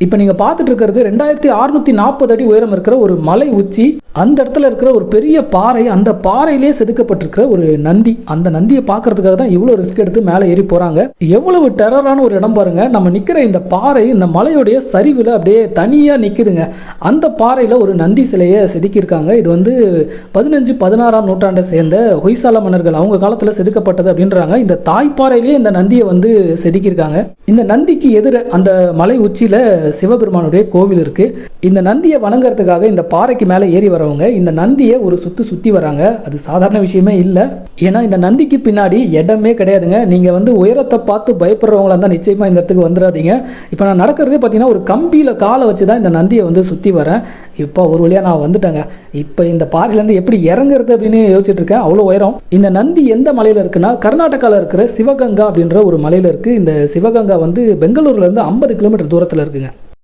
இப்போ நீங்கள் பார்த்துட்டு இருக்கிறது 2640 அடி உயரம் இருக்கிற ஒரு மலை உச்சி. அந்த இடத்துல இருக்கிற ஒரு பெரிய பாறை, அந்த பாறையிலே செதுக்கப்பட்டிருக்கிற ஒரு நந்தி. அந்த நந்தியை பார்க்கறதுக்காக தான் இவ்வளோ ரிஸ்க் எடுத்து மேலே ஏறி போகிறாங்க. எவ்வளவு டெரரான ஒரு இடம் பாருங்க. நம்ம நிற்கிற இந்த பாறை இந்த மலையுடைய சரிவில் அப்படியே தனியாக நிற்குதுங்க. அந்த பாறையில் ஒரு நந்தி சிலையை செதுக்கியிருக்காங்க. இது வந்து 15-16ஆம் நூற்றாண்டை சேர்ந்த ஹொய்சால மன்னர்கள் அவங்க காலத்தில் செதுக்கப்பட்டது அப்படின்றாங்க. இந்த தாய்ப்பாறையிலேயே இந்த நந்தியை வந்து செதுக்கியிருக்காங்க. இந்த நந்திக்கு எதிர அந்த மலை உச்சியில் சிவபெருமானுடைய கோவில் இருக்கு. இந்த நந்தியை வணங்குறதுக்காக இந்த பாறைக்கு மேலே ஏறி வரவங்க இந்த நந்தியை ஒரு சுத்தி வராங்க. அது சாதாரண விஷயமே இல்லை. ஏன்னா இந்த நந்திக்கு பின்னாடி இடமே கிடையாதுங்க. நீங்கள் வந்து உயரத்தை பார்த்து பயப்படுறவங்களா இருந்தால் நிச்சயமாக இந்த இடத்துக்கு வந்துடாதீங்க. இப்போ நான் நடக்கிறதே பார்த்தீங்கன்னா ஒரு கம்பியில் காலை வச்சு தான் இந்த நந்தியை வந்து சுற்றி வரேன். இப்போ ஒரு வழியாக நான் வந்துட்டேங்க. இப்போ இந்த பாறையிலேருந்து எப்படி இறங்குறது அப்படின்னு யோசிச்சுட்டு இருக்கேன். அவ்வளோ உயரம். இந்த நந்தி எந்த மலையில் இருக்குன்னா கர்நாடகாவில் இருக்கிற சிவகங்கா அப்படின்ற ஒரு மலையில் இருக்குது. இந்த சிவகங்கா வந்து பெங்களூர்லேருந்து 50 கிலோமீட்டர் தூரத்தில் இருக்குங்க.